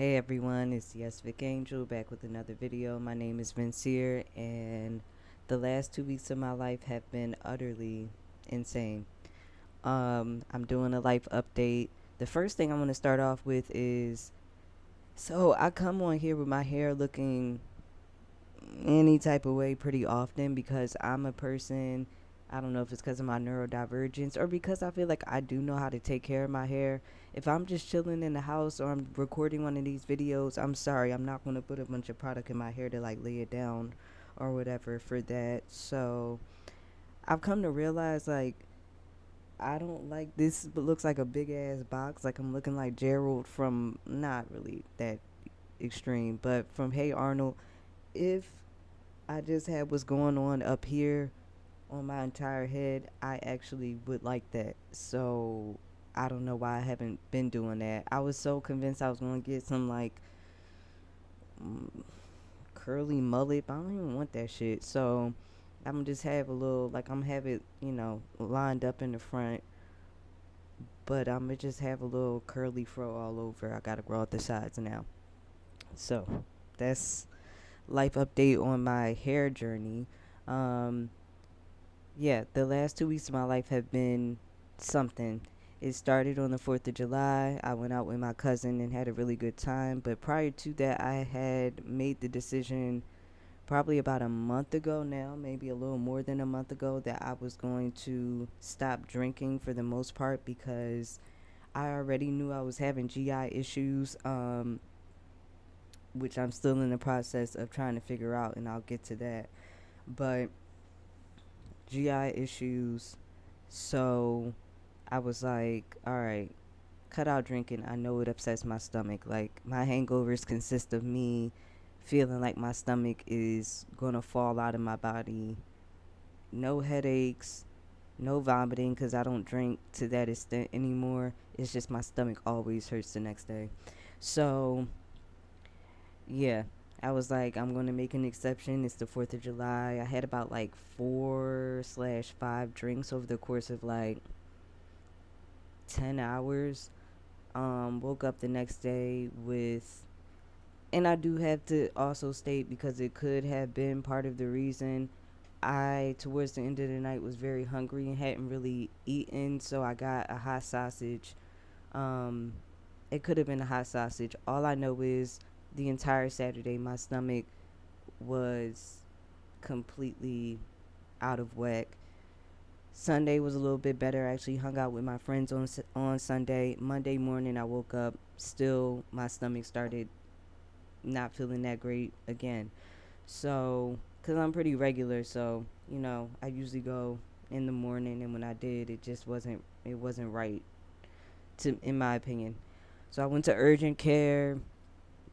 Hey everyone, it's Yes Vic Angel back with another video. My name is Vincier, and the last 2 weeks of my life have been utterly insane. I'm doing a life update. The first thing I want to start off with is so I come on here with my hair looking any type of way pretty often because I'm a person. I don't know if it's because of my neurodivergence or because I feel like I do know how to take care of my hair. If I'm just chilling in the house or I'm recording one of these videos, I'm sorry, I'm not going to put a bunch of product in my hair to like lay it down or whatever for that. So I've come to realize like I don't like this, but looks like a big ass box. Like I'm looking like Gerald from not really that extreme, but from Hey Arnold. If I just had what's going on up here on my entire head, I actually would like that. So I don't know why I haven't been doing that. I was so convinced I was going to get some like mm, curly mullet, but I don't even want that shit. So I'm gonna just have a little like I'm have it, lined up in the front, but I'm gonna just have a little curly fro all over. I gotta grow out the sides now. So that's life update on my hair journey. Um, Yeah, the last 2 weeks of my life have been something. It started on the 4th of July. I went out with my cousin and had a really good time. But prior to that, I had made the decision probably about a month ago now, maybe a little more than a month ago, that I was going to stop drinking for the most part because I already knew I was having GI issues, which I'm still in the process of trying to figure out, and I'll get to that. But GI issues. So I was like, all right, cut out drinking. I know it upsets my stomach. Like, my hangovers consist of me feeling like my stomach is going to fall out of my body. No headaches, no vomiting because I don't drink to that extent anymore. It's just my stomach always hurts the next day. So, yeah, I was like, I'm going to make an exception. It's the 4th of July. I had about like 4/5 drinks over the course of like 10 hours. Woke up the next day with, and I do have to also state because it could have been part of the reason I, towards the end of the night, was very hungry and hadn't really eaten. So I got a hot sausage. Um, it could have been a hot sausage. All I know is the entire Saturday, my stomach was completely out of whack. Sunday was a little bit better. I actually hung out with my friends on Sunday. Monday morning, I woke up. Still, my stomach started not feeling that great again. So, cause I'm pretty regular, so I usually go in the morning, and when I did, it wasn't right to in my opinion. So I went to urgent care.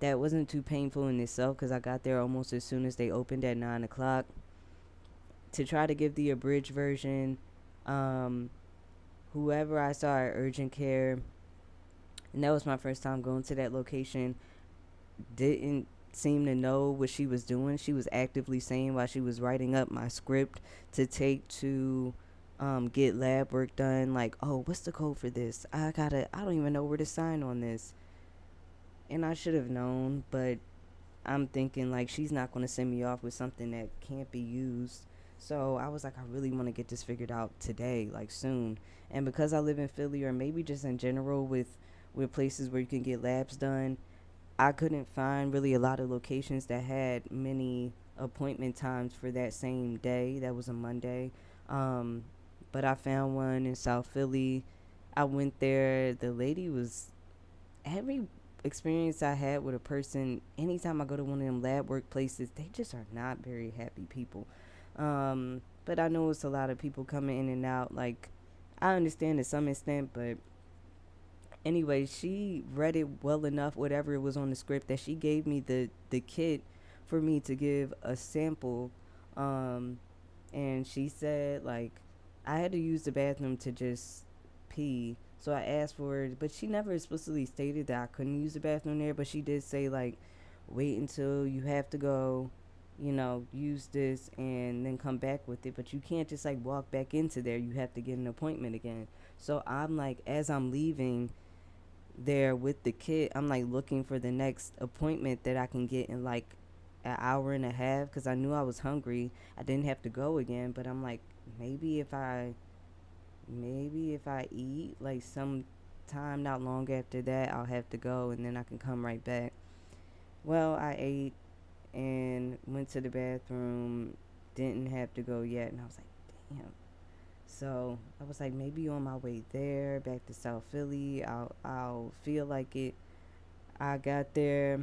That wasn't too painful in itself because I got there almost as soon as they opened at 9 o'clock. To try to give the abridged version, um, whoever I saw at urgent care, and that was my first time going to that location, didn't seem to know what she was doing. She was actively saying while she was writing up my script to take to get lab work done, like, oh, what's the code for this? I don't even know where to sign on this. And I should have known, but I'm thinking like she's not going to send me off with something that can't be used. So I was like, I really want to get this figured out today, like soon. And because I live in Philly, or maybe just in general with places where you can get labs done, I couldn't find really a lot of locations that had many appointment times for that same day. That was a Monday. Um, but I found one in South Philly. I went there. The lady was every experience I had with a person. Anytime I go to one of them lab work places, they just are not very happy people. But I know it's a lot of people coming in and out. Like, I understand to some extent, but anyway, she read it well enough, whatever it was on the script, that she gave me the kit for me to give a sample. Um, and she said like I had to use the bathroom to just pee. So I asked for it, but she never explicitly stated that I couldn't use the bathroom there. But she did say like, wait until you have to go, use this and then come back with it. But you can't just like walk back into there. You have to get an appointment again. So I'm like, as I'm leaving, there with the kid, I'm like looking for the next appointment that I can get in like an hour and a half because I knew I was hungry. I didn't have to go again, but I'm like, maybe if I eat like some time not long after that, I'll have to go and then I can come right back. Well, I ate and went to the bathroom, didn't have to go yet, and I was like, damn. So I was like, maybe on my way there, back to South Philly, I'll feel like it. I got there,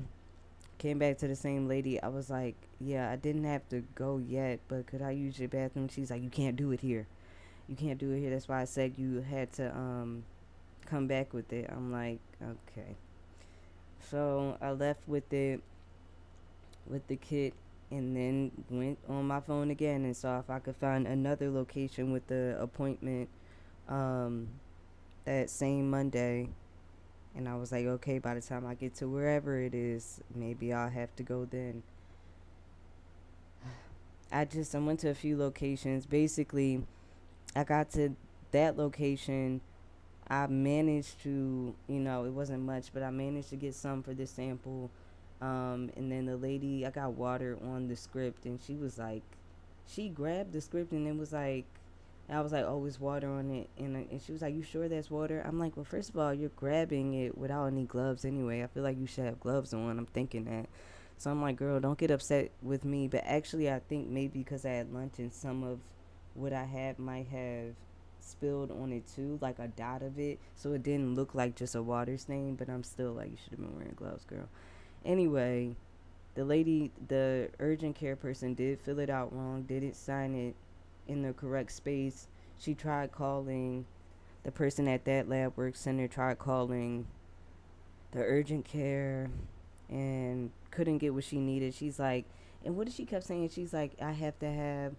came back to the same lady. I was like, yeah, I didn't have to go yet, but could I use your bathroom? She's like, you can't do it here. You can't do it here. That's why I said you had to come back with it. I'm like, okay. So I left with the kit and then went on my phone again and saw if I could find another location with the appointment um, that same Monday. And I was like, okay, by the time I get to wherever it is, maybe I'll have to go then. I went to a few locations. Basically, I got to that location. I managed to, it wasn't much, but I managed to get some for this sample. And then the lady, I got water on the script, and she was like, she grabbed the script and it was like, I was like, oh, it's water on it. And she was like, you sure that's water? I'm like, well, first of all, you're grabbing it without any gloves anyway. I feel like you should have gloves on. I'm thinking that. So I'm like, girl, don't get upset with me. But actually, I think maybe because I had lunch and some of what I had might have spilled on it too, like a dot of it. So it didn't look like just a water stain. But I'm still like, you should have been wearing gloves, girl. Anyway, the urgent care person did fill it out wrong, didn't sign it in the correct space. She tried calling the person at that lab work center, tried calling the urgent care and couldn't get what she needed. She's like, and what did she kept saying? She's like, I have to have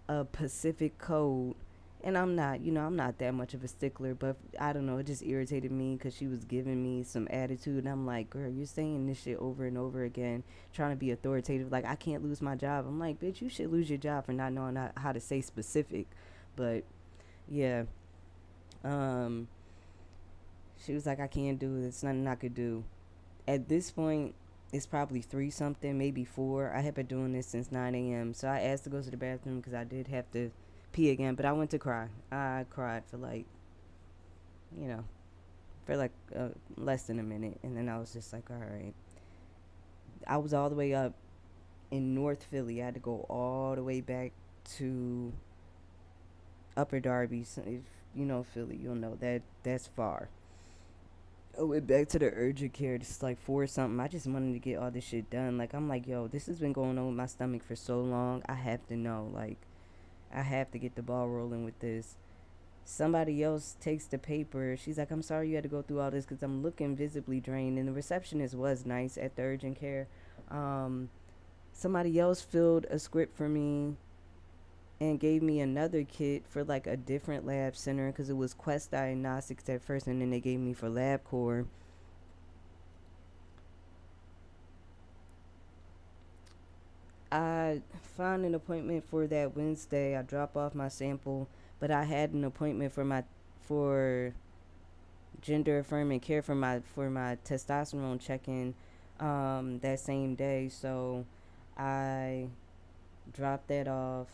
a Pacific code. And I'm not, I'm not that much of a stickler, but I don't know, it just irritated me because she was giving me some attitude. And I'm like, girl, you're saying this shit over and over again, trying to be authoritative. Like, I can't lose my job. I'm like, bitch, you should lose your job for not knowing how to say specific. But yeah, um, she was like, I can't do it. It's nothing I could do. At this point, it's probably 3 something, maybe 4. I have been doing this since 9 a.m. So I asked to go to the bathroom because I did have to pee again, but I went to cry. I cried for like, you know, for like less than a minute. And then I was just like, all right. I was all the way up in North Philly. I had to go all the way back to Upper Darby. So if you know Philly, you'll know that that's far. I went back to the urgent care. Just like 4 something. I just wanted to get all this shit done. Like, I'm like, yo, this has been going on with my stomach for so long. I have to know. Like, I have to get the ball rolling with this. Somebody else takes the paper. She's like, I'm sorry you had to go through all this because I'm looking visibly drained. And the receptionist was nice at the urgent care. Um, Somebody else filled a script for me and gave me another kit for like a different lab center because it was Quest Diagnostics at first, and then they gave me for LabCorp. I found an appointment for that Wednesday. I drop off my sample, but I had an appointment for gender affirming care for my testosterone check-in that same day. So I dropped that off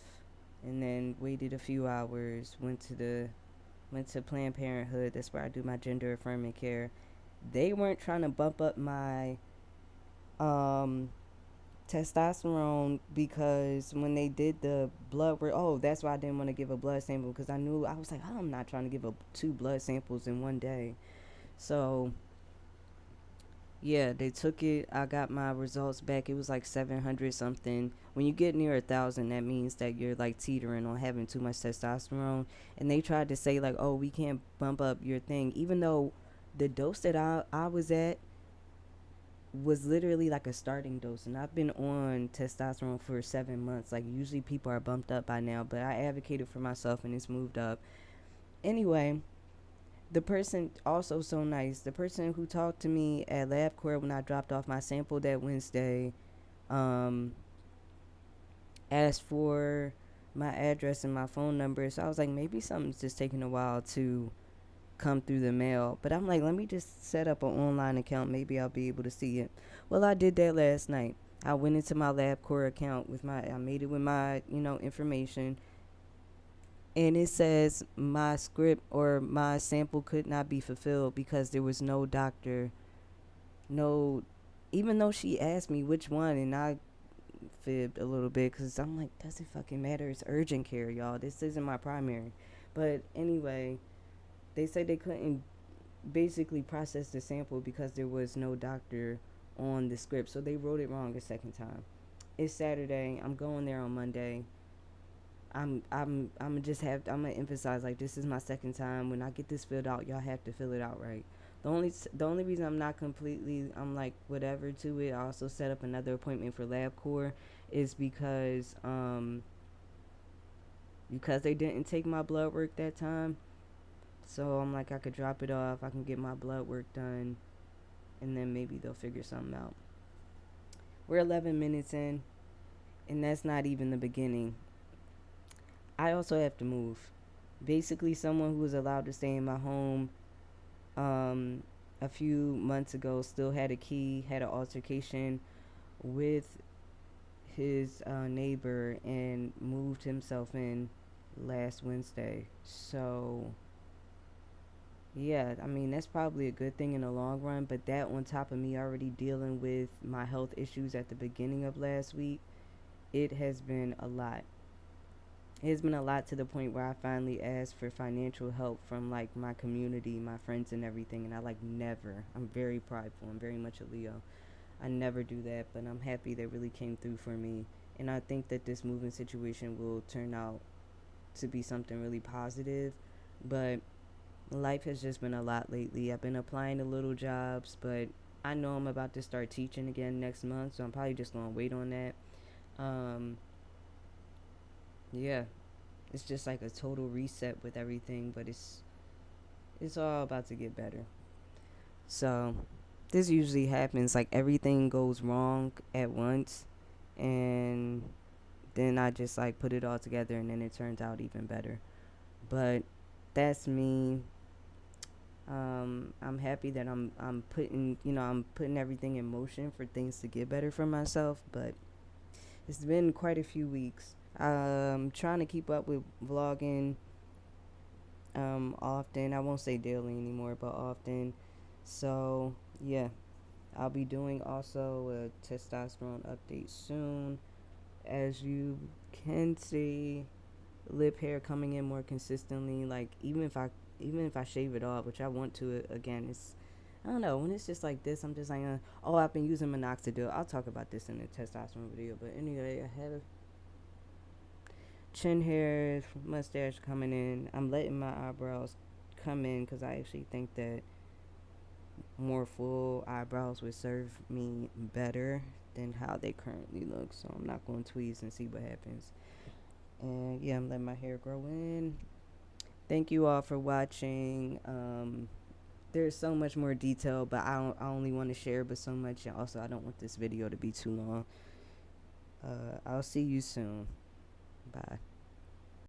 and then waited a few hours. Went to Planned Parenthood. That's where I do my gender affirming care. They weren't trying to bump up my um testosterone because when they did the blood work, oh, that's why I didn't want to give a blood sample because I was like, oh, I'm not trying to give up 2 blood samples in one day. So yeah, they took it. I got my results back. It was like 700 something. When you get near 1,000, that means that you're like teetering on having too much testosterone. And they tried to say like, oh, we can't bump up your thing, even though the dose that I was at was literally like a starting dose, and I've been on testosterone for 7 months. Like, usually people are bumped up by now, but I advocated for myself and it's moved up. Anyway, the person also so nice. The person who talked to me at LabCorp when I dropped off my sample that Wednesday, um, asked for my address and my phone number. So I was like, maybe something's just taking a while to come through the mail. But I'm like, let me just set up an online account. Maybe I'll be able to see it. Well, I did that last night. I went into my LabCorp account with I made it with my, information, and it says my script or my sample could not be fulfilled because there was no doctor, no, even though she asked me which one, and I fibbed a little bit because I'm like, does it fucking matter? It's urgent care, y'all. This isn't my primary. But anyway, they said they couldn't basically process the sample because there was no doctor on the script. So they wrote it wrong a second time. It's Saturday. I'm going there on Monday. I'm just have I'm gonna emphasize, like, this is my second time. When I get this filled out, y'all have to fill it out right. The only reason I'm not completely, I'm like whatever to it. I also set up another appointment for LabCorp is because they didn't take my blood work that time. So I'm like, I could drop it off. I can get my blood work done, and then maybe they'll figure something out. We're 11 minutes in, and that's not even the beginning. I also have to move. Basically, someone who was allowed to stay in my home um, a few months ago still had a key, had an altercation with his neighbor, and moved himself in last Wednesday. So, yeah, I mean, that's probably a good thing in the long run, but that on top of me already dealing with my health issues at the beginning of last week, it has been a lot. It has been a lot to the point where I finally asked for financial help from like my community, my friends and everything, and I like never. I'm very prideful. I'm very much a Leo. I never do that, but I'm happy they really came through for me. And I think that this moving situation will turn out to be something really positive. But life has just been a lot lately. I've been applying to little jobs, but I know I'm about to start teaching again next month, so I'm probably just going to wait on that. Um, yeah, it's just like a total reset with everything, but it's all about to get better. So this usually happens, like everything goes wrong at once, and then I just like put it all together, and then it turns out even better. But that's me. I'm happy that I'm putting, I'm putting everything in motion for things to get better for myself. But it's been quite a few weeks. Trying to keep up with vlogging often. I won't say daily anymore, but often. So yeah, I'll be doing also a testosterone update soon. As you can see, lip hair coming in more consistently. Like even if I shave it off, which I want to, again, it's, I don't know, when it's just like this, I'm just like, oh, I've been using minoxidil. I'll talk about this in the testosterone video. But anyway, I have chin hair, mustache coming in. I'm letting my eyebrows come in because I actually think that more full eyebrows would serve me better than how they currently look. So I'm not going to tweeze and see what happens. And yeah, I'm letting my hair grow in. Thank you all for watching. There's so much more detail, but I only want to share but so much, and also I don't want this video to be too long. I'll see you soon. Bye.